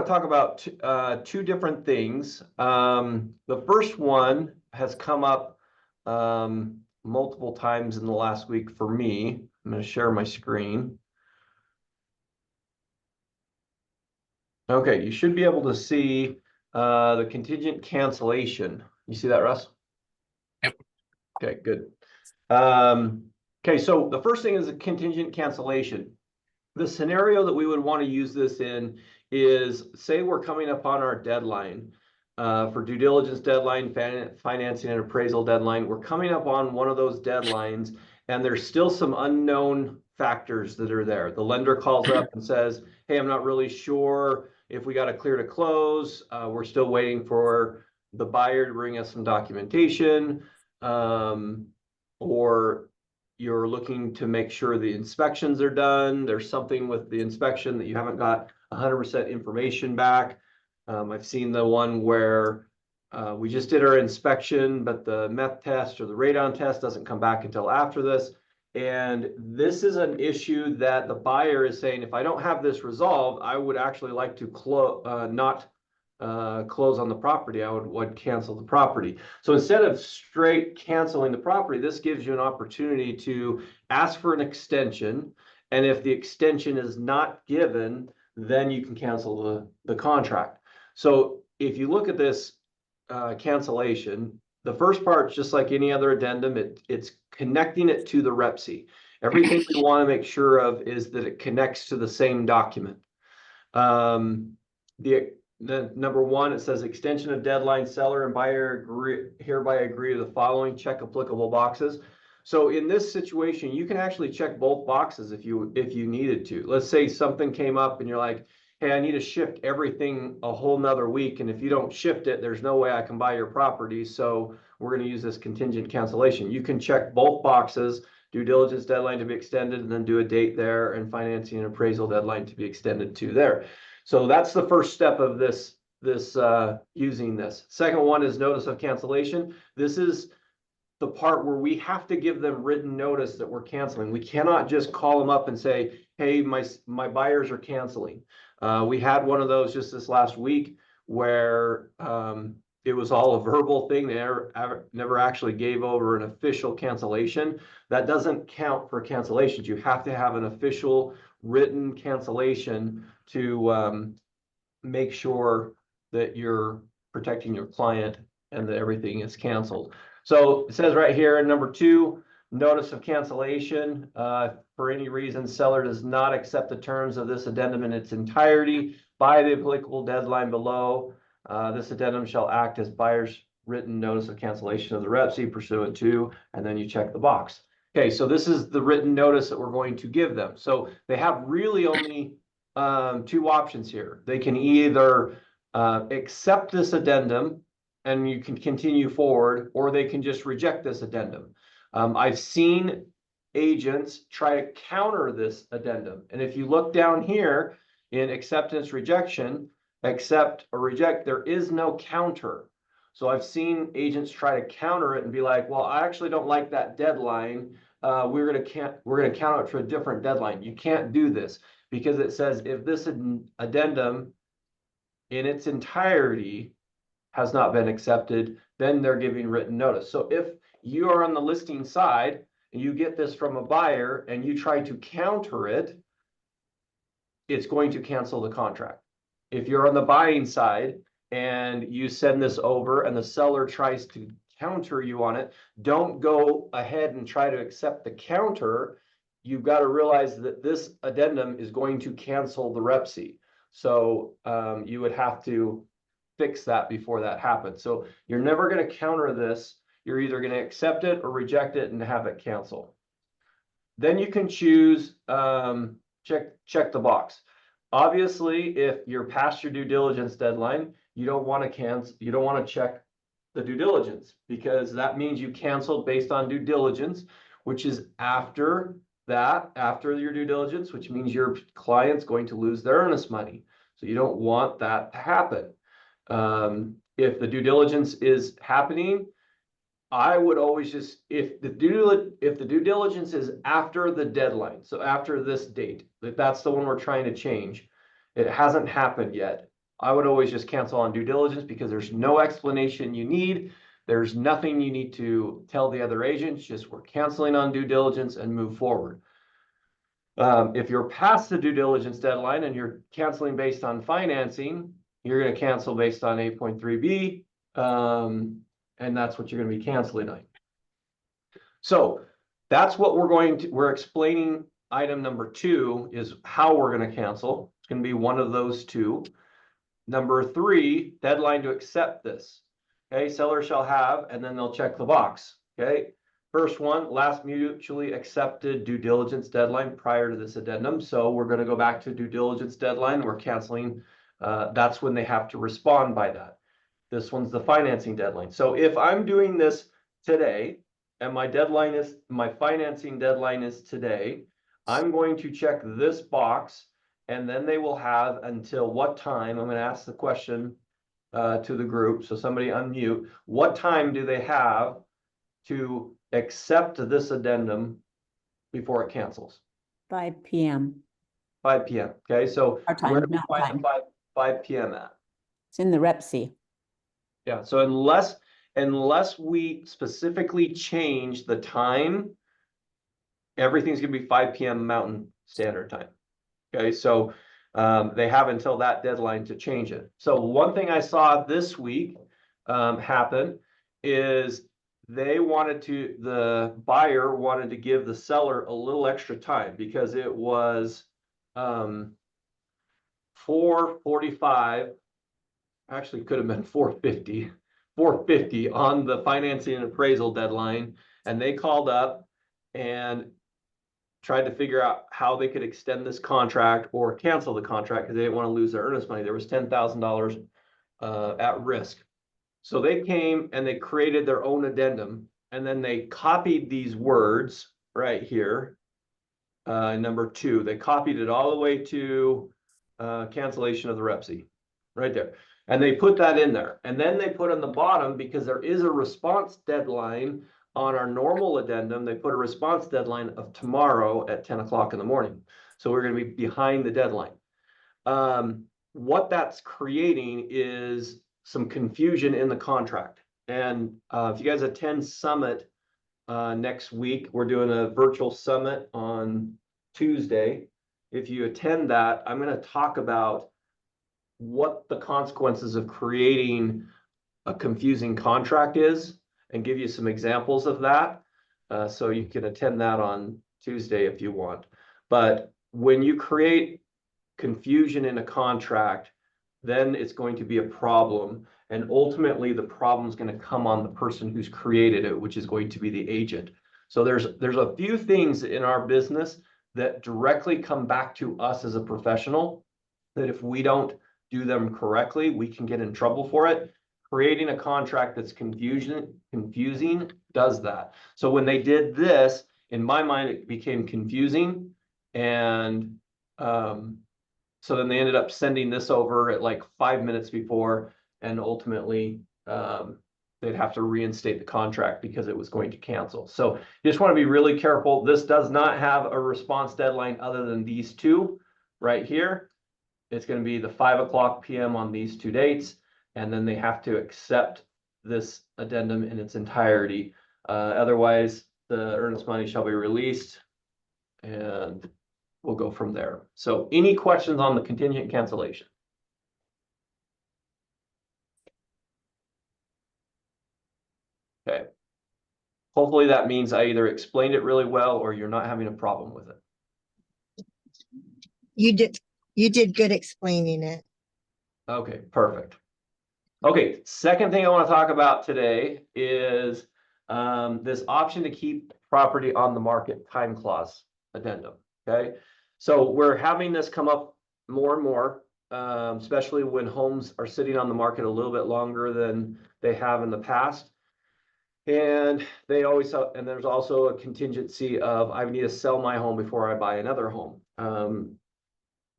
to talk about two different things. The first one has come up multiple times in the last week for me. I'm going to share my screen. Okay, you should be able to see the contingent cancellation. You see that, Russ? Yep. Okay, good. Okay, so the first thing is a contingent cancellation. The scenario that we would want to use this in is, say we're coming up on our deadline for due diligence deadline, financing and appraisal deadline. We're coming up on one of those deadlines, and there's still some unknown factors that are there. The lender calls up and says, hey, I'm not really sure if we got a clear to close. We're still waiting for the buyer to bring us some documentation, or you're looking to make sure the inspections are done. There's something with the inspection that you haven't got 100% information back. I've seen the one where we just did our inspection, but the meth test or the radon test doesn't come back until after this. And this is an issue that the buyer is saying, if I don't have this resolved, I would actually like to not close on the property. I would cancel the property. So instead of straight canceling the property, this gives you an opportunity to ask for an extension. And if the extension is not given, then you can cancel the contract. So if you look at this cancellation, the first part, just like any other addendum, it's connecting it to the REPC. Everything we want to make sure of is that it connects to the same document. The number one, it says extension of deadline, seller and buyer hereby agree to the following, check applicable boxes. So in this situation, you can actually check both boxes if you needed to. Let's say something came up and you're like, hey, I need to shift everything a whole nother week. And if you don't shift it, there's no way I can buy your property. So we're going to use this contingent cancellation. You can check both boxes, due diligence deadline to be extended, and then do a date there, and financing and appraisal deadline to be extended to there. So that's the first step of this using this. Second one is notice of cancellation. This is the part where we have to give them written notice that we're canceling. We cannot just call them up and say, hey, my buyers are canceling. We had one of those just this last week where it was all a verbal thing. They never actually gave over an official cancellation. That doesn't count for cancellations. You have to have an official written cancellation to make sure that you're protecting your client and that everything is canceled. So it says right here in number 2, notice of cancellation. For any reason, seller does not accept the terms of this addendum in its entirety by the applicable deadline below. This addendum shall act as buyer's written notice of cancellation of the REPC pursuant to, and then you check the box. Okay, so this is the written notice that we're going to give them. So they have really only 2 options here. They can either accept this addendum and you can continue forward, or they can just reject this addendum. I've seen agents try to counter this addendum. And if you look down here in acceptance, rejection, accept or reject, there is no counter. So I've seen agents try to counter it and be like, well, I actually don't like that deadline. We're going to counter it to a different deadline. You can't do this because it says if this addendum in its entirety has not been accepted, then they're giving written notice. So if you are on the listing side and you get this from a buyer and you try to counter it, it's going to cancel the contract. If you're on the buying side and you send this over and the seller tries to counter you on it, don't go ahead and try to accept the counter. You've got to realize that this addendum is going to cancel the REPC. So you would have to fix that before that happens. So you're never going to counter this. You're either going to accept it or reject it and have it cancel. Then you can choose check the box. Obviously, if you're past your due diligence deadline, you don't want to cancel. You don't want to check the due diligence because that means you canceled based on due diligence, which is after your due diligence, which means your client's going to lose their earnest money. So you don't want that to happen. If the due diligence is happening, I would always just, if the due diligence is after the deadline, so after this date, that's the one we're trying to change, it hasn't happened yet, I would always just cancel on due diligence because there's no explanation you need. There's nothing you need to tell the other agents, just we're canceling on due diligence and move forward. If you're past the due diligence deadline and you're canceling based on financing, you're going to cancel based on 8.3B, and that's what you're going to be canceling on. So that's what we're explaining. Item number 2 is how we're going to cancel. It's going to be one of those two. Number 3, deadline to accept this. Okay, seller shall have, and then they'll check the box. Okay, first one, last mutually accepted due diligence deadline prior to this addendum. So we're going to go back to due diligence deadline. We're canceling. That's when they have to respond by that. This one's the financing deadline. So if I'm doing this today and my financing deadline is today, I'm going to check this box, and then they will have until what time? I'm going to ask the question to the group. So somebody unmute. What time do they have to accept this addendum before it cancels? 5 p.m. 5 p.m. Okay, so Our time, where do we not find time. the 5 p.m. at? It's in the REPC. Yeah, so unless we specifically change the time, everything's going to be 5 p.m. Mountain Standard Time. Okay, so they have until that deadline to change it. So one thing I saw this week happen is the buyer wanted to give the seller a little extra time because it was 4:45, actually could have been 4:50 on the financing and appraisal deadline, and they called up and tried to figure out how they could extend this contract or cancel the contract because they didn't want to lose their earnest money. There was $10,000 at risk. So they came and they created their own addendum, and then they copied these words right here. Number 2, they copied it all the way to cancellation of the REPC right there. And they put that in there. And then they put on the bottom, because there is a response deadline on our normal addendum, they put a response deadline of tomorrow at 10 o'clock in the morning. So we're going to be behind the deadline. What that's creating is some confusion in the contract. And if you guys attend Summit next week, we're doing a virtual summit on Tuesday. If you attend that, I'm going to talk about what the consequences of creating a confusing contract is and give you some examples of that. So you can attend that on Tuesday if you want. But when you create confusion in a contract, then it's going to be a problem. And ultimately the problem is going to come on the person who's created it, which is going to be the agent. So there's a few things in our business that directly come back to us as a professional, that if we don't do them correctly, we can get in trouble for it. Creating a contract that's confusing does that. So when they did this, in my mind, it became confusing. And so then they ended up sending this over at like 5 minutes before, and ultimately they'd have to reinstate the contract because it was going to cancel. So you just want to be really careful. This does not have a response deadline other than these two right here. It's going to be the 5 p.m. on these two dates, and then they have to accept this addendum in its entirety. Otherwise, the earnest money shall be released, and we'll go from there. So any questions on the contingent cancellation? Okay. Hopefully that means I either explained it really well or you're not having a problem with it. You did good explaining it. Okay, perfect. Okay, second thing I want to talk about today is this option to keep property on the market time clause addendum. Okay, so we're having this come up more and more, especially when homes are sitting on the market a little bit longer than they have in the past. And they always, and there's also a contingency of I need to sell my home before I buy another home.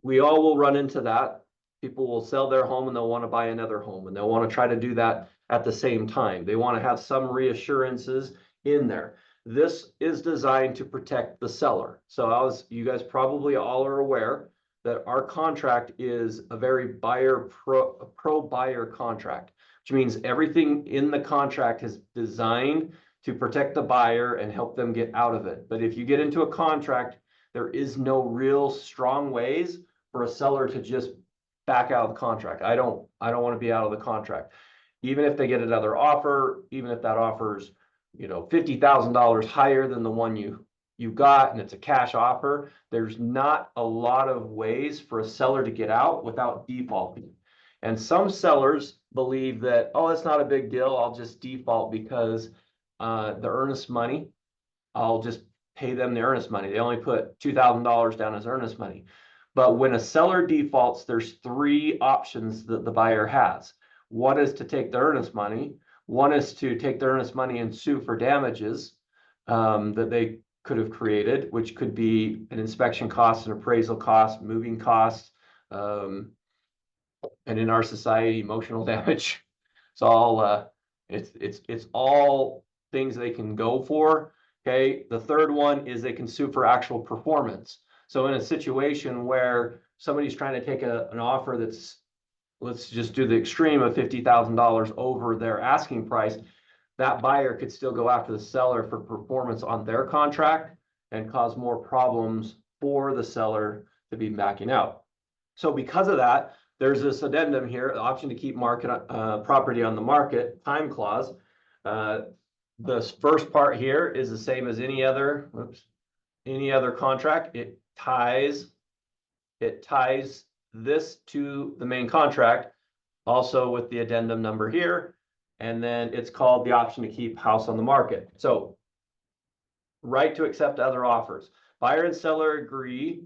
We all will run into that. People will sell their home and they'll want to buy another home, and they'll want to try to do that at the same time. They want to have some reassurances in there. This is designed to protect the seller. So you guys probably all are aware that our contract is a very pro buyer contract, which means everything in the contract is designed to protect the buyer and help them get out of it. But if you get into a contract, there is no real strong ways for a seller to just back out of the contract. I don't want to be out of the contract. Even if they get another offer, even if that offers, $50,000 higher than the one you got and it's a cash offer, there's not a lot of ways for a seller to get out without defaulting. And some sellers believe that, oh, it's not a big deal, I'll just default because the earnest money, I'll just pay them the earnest money. They only put $2,000 down as earnest money. But when a seller defaults, there's three options that the buyer has. One is to take the earnest money. One is to take the earnest money and sue for damages that they could have created, which could be an inspection cost, an appraisal cost, moving costs, and in our society, emotional damage. It's all it's all things they can go for. Okay. The third one is they can sue for actual performance. So in a situation where somebody's trying to take an offer that's, let's just do the extreme of $50,000 over their asking price, that buyer could still go after the seller for performance on their contract and cause more problems for the seller to be backing out. So because of that, there's this addendum here, the option to keep property on the market, time clause. This first part here is the same as any other contract. It ties this to the main contract, also with the addendum number here. And then it's called the option to keep house on the market. So right to accept other offers. Buyer and seller agree.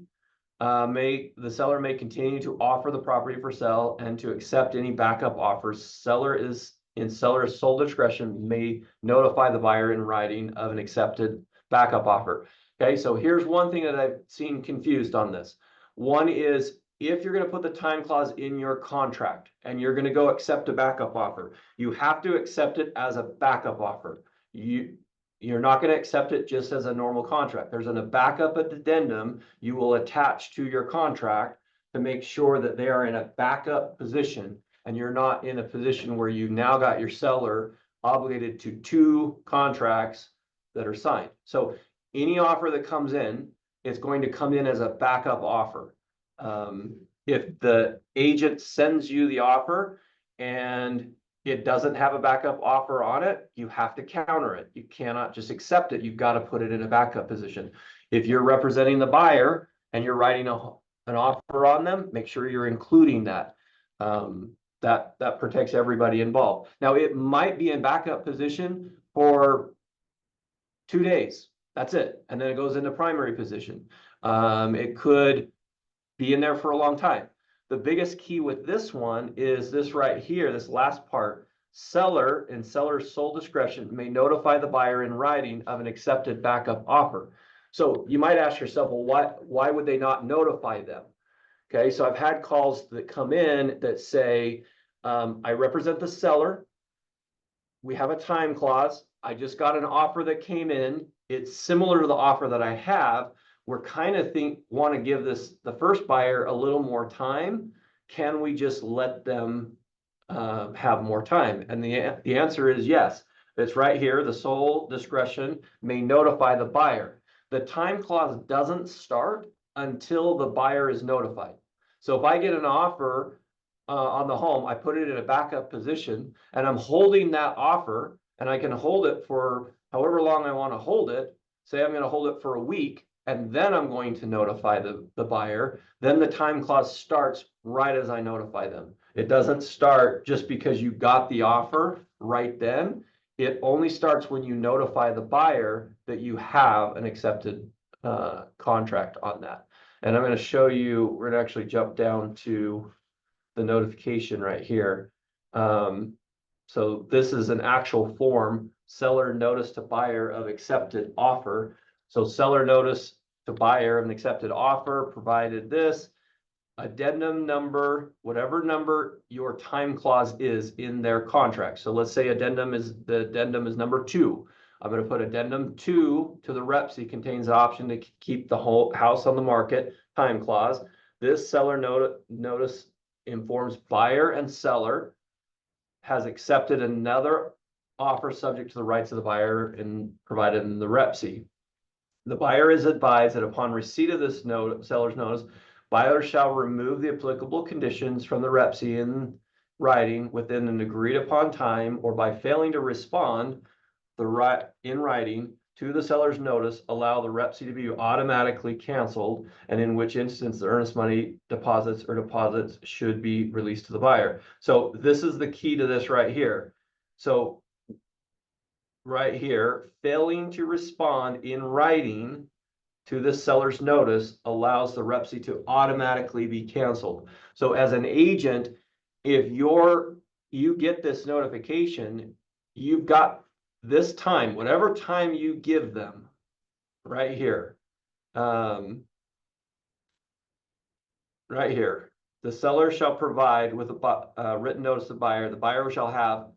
The seller may continue to offer the property for sale and to accept any backup offers. Seller is in seller's sole discretion may notify the buyer in writing of an accepted backup offer. Okay, so here's one thing that I've seen confused on this. One is if you're going to put the time clause in your contract and you're going to go accept a backup offer, you have to accept it as a backup offer. You're not going to accept it just as a normal contract. There's a backup addendum you will attach to your contract to make sure that they are in a backup position and you're not in a position where you now got your seller obligated to two contracts that are signed. So any offer that comes in, it's going to come in as a backup offer. If the agent sends you the offer and it doesn't have a backup offer on it, you have to counter it. You cannot just accept it. You've got to put it in a backup position. If you're representing the buyer and you're writing an offer on them, make sure you're including that. That protects everybody involved. Now, it might be in backup position for 2 days. That's it. And then it goes into primary position. It could be in there for a long time. The biggest key with this one is this right here, this last part. Seller in seller's sole discretion may notify the buyer in writing of an accepted backup offer. So you might ask yourself, well, why would they not notify them? Okay, so I've had calls that come in that say, I represent the seller. We have a time clause. I just got an offer that came in. It's similar to the offer that I have. We're kind of want to give the first buyer a little more time. Can we just let them have more time? And the answer is yes. It's right here. The sole discretion may notify the buyer. The time clause doesn't start until the buyer is notified. So if I get an offer on the home, I put it in a backup position and I'm holding that offer and I can hold it for however long I want to hold it. Say I'm going to hold it for a week and then I'm going to notify the buyer. Then the time clause starts right as I notify them. It doesn't start just because you got the offer right then. It only starts when you notify the buyer that you have an accepted contract on that. And I'm going to show you, we're going to actually jump down to the notification right here. So this is an actual form, seller notice to buyer of accepted offer. So seller notice to buyer of an accepted offer provided this addendum number, whatever number your time clause is in their contract. So let's say the addendum is number 2. I'm going to put addendum 2 to the REPSI contains the option to keep the whole house on the market time clause. this seller notice informs buyer and seller has accepted another offer subject to the rights of the buyer and provided in the REPC. The buyer is advised that upon receipt of this seller's notice, buyer shall remove the applicable conditions from the REPC in writing within an agreed upon time, or by failing to respond in writing to the seller's notice, allow the REPC to be automatically canceled, and in which instance the earnest money deposits should be released to the buyer. So this is the key to this right here. So right here, failing to respond in writing to the seller's notice allows the REPC to automatically be canceled. So as an agent, if you get this notification, you've got this time, whatever time you give them, right here. Right here. The seller shall provide with a written notice to the buyer. The buyer shall have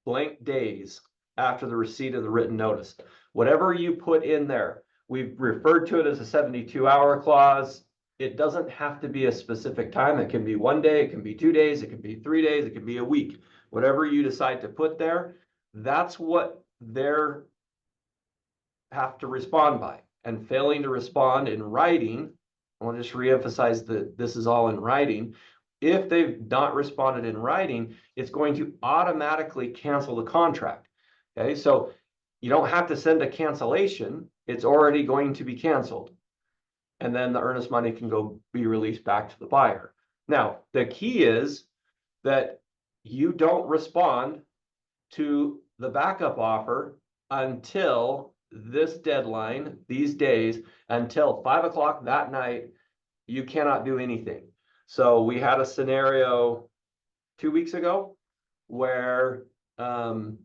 blank days after the receipt of the written notice. Whatever you put in there, we've referred to it as a 72-hour clause. It doesn't have to be a specific time. It can be 1 day, it can be 2 days, it can be 3 days, it can be a week. Whatever you decide to put there, that's what they're have to respond by. And failing to respond in writing, I want to just reemphasize that this is all in writing. If they've not responded in writing, it's going to automatically cancel the contract. Okay, so you don't have to send a cancellation. It's already going to be canceled. And then the earnest money can go be released back to the buyer. Now, the key is that you don't respond to the backup offer until this deadline, these days, until 5 o'clock that night. You cannot do anything. So we had a scenario 2 weeks ago where the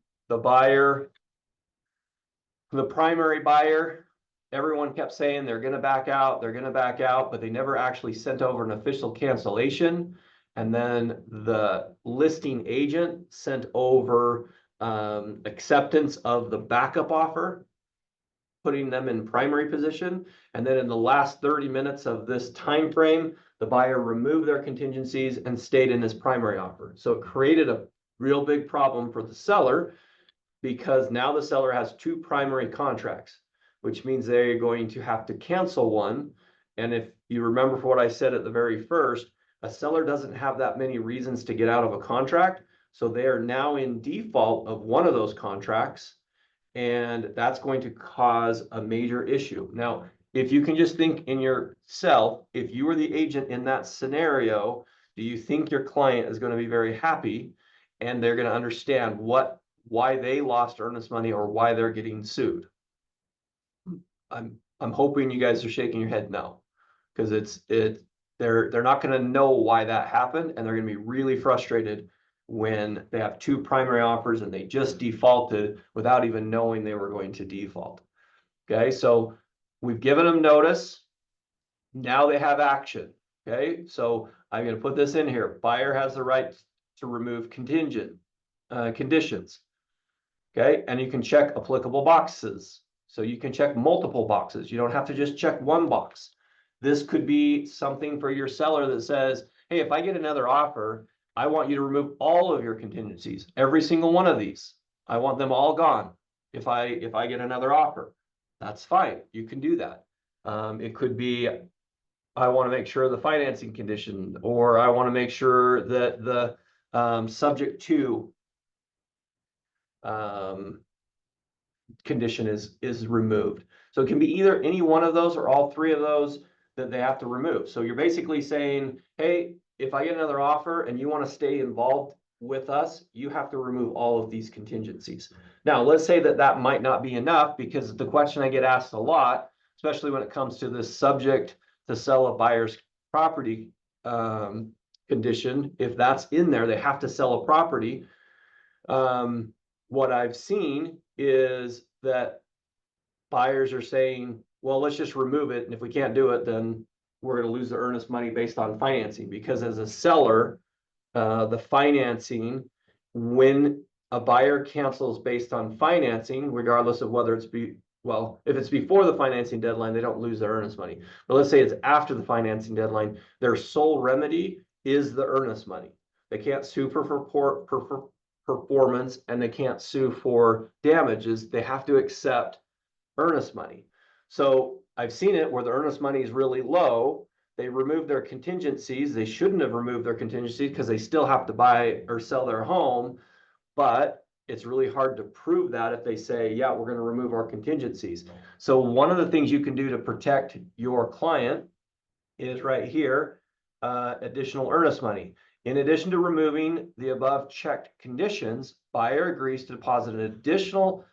primary buyer, everyone kept saying they're going to back out, but they never actually sent over an official cancellation. And then the listing agent sent over acceptance of the backup offer, putting them in primary position. And then in the last 30 minutes of this time frame, the buyer removed their contingencies and stayed in his primary offer. So it created a real big problem for the seller, because now the seller has 2 primary contracts, which means they're going to have to cancel one. And if you remember for what I said at the very first, a seller doesn't have that many reasons to get out of a contract. So they are now in default of one of those contracts, and that's going to cause a major issue. Now, if you can just think in yourself, if you were the agent in that scenario, do you think your client is going to be very happy and they're going to understand why they lost earnest money or why they're getting sued? I'm hoping you guys are shaking your head no, because they're not going to know why that happened, and they're going to be really frustrated when they have 2 primary offers and they just defaulted without even knowing they were going to default. Okay, so we've given them notice. Now they have action. Okay, so I'm going to put this in here. Buyer has the right to remove contingent conditions. Okay, and you can check applicable boxes. So you can check multiple boxes. You don't have to just check one box. This could be something for your seller that says, hey, if I get another offer, I want you to remove all of your contingencies, every single one of these. I want them all gone. If I get another offer, that's fine. You can do that. It could be, I want to make sure the financing condition, or I want to make sure that the subject to condition is removed. So it can be either any one of those or all 3 of those that they have to remove. So you're basically saying, hey, if I get another offer and you want to stay involved with us, you have to remove all of these contingencies. Now, let's say that might not be enough, because the question I get asked a lot, especially when it comes to this subject to sell a buyer's property condition, if that's in there, they have to sell a property. What I've seen is that buyers are saying, well, let's just remove it. And if we can't do it, then we're going to lose the earnest money based on financing. Because as a seller, the financing, when a buyer cancels based on financing, regardless of whether it's well, if it's before the financing deadline, they don't lose their earnest money. But let's say it's after the financing deadline, their sole remedy is the earnest money. They can't sue for performance, and they can't sue for damages. They have to accept earnest money. So I've seen it where the earnest money is really low. They remove their contingencies. They shouldn't have removed their contingencies because they still have to buy or sell their home. But it's really hard to prove that if they say, yeah, we're going to remove our contingencies. So one of the things you can do to protect your client is right here, additional earnest money. In addition to removing the above checked conditions, buyer agrees to deposit an additional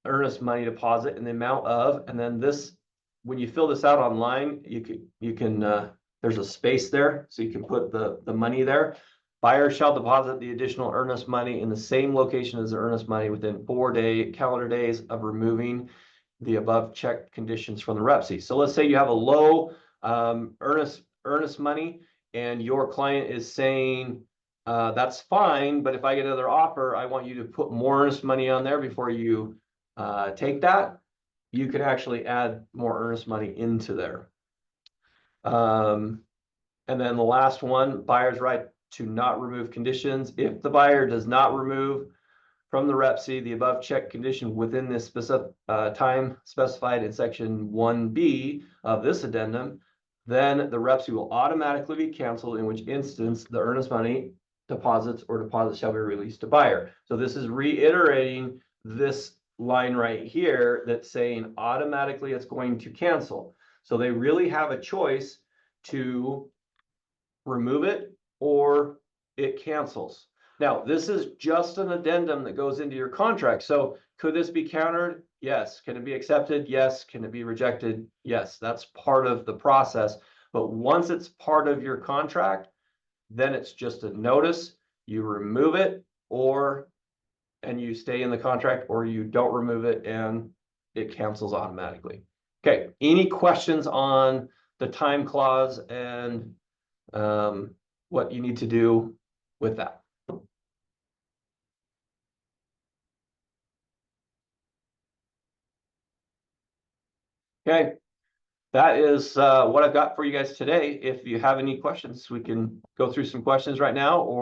earnest money deposit in the amount of, and then this, when you fill this out online, you can there's a space there, so you can put the money there. Buyer shall deposit the additional earnest money in the same location as the earnest money within 4 calendar days of removing the above checked conditions from the REPC. So let's say you have a low earnest money, and your client is saying, that's fine, but if I get another offer, I want you to put more earnest money on there before you take that. You can actually add more earnest money into there. And then the last one, buyer's right to not remove conditions. If the buyer does not remove from the REPC the above check condition within this specific time specified in section 1B of this addendum, then the REPC will automatically be canceled, in which instance the earnest money deposits shall be released to buyer. So this is reiterating this line right here that's saying automatically it's going to cancel. So they really have a choice to remove it or it cancels. Now, this is just an addendum that goes into your contract. So could this be countered? Yes. Can it be accepted? Yes. Can it be rejected? Yes. That's part of the process. But once it's part of your contract, then it's just a notice. You remove it and you stay in the contract, or you don't remove it and it cancels automatically. Okay. Any questions on the time clause and what you need to do with that? Okay, that is what I've got for you guys today. If you have any questions, we can go through some questions right now, or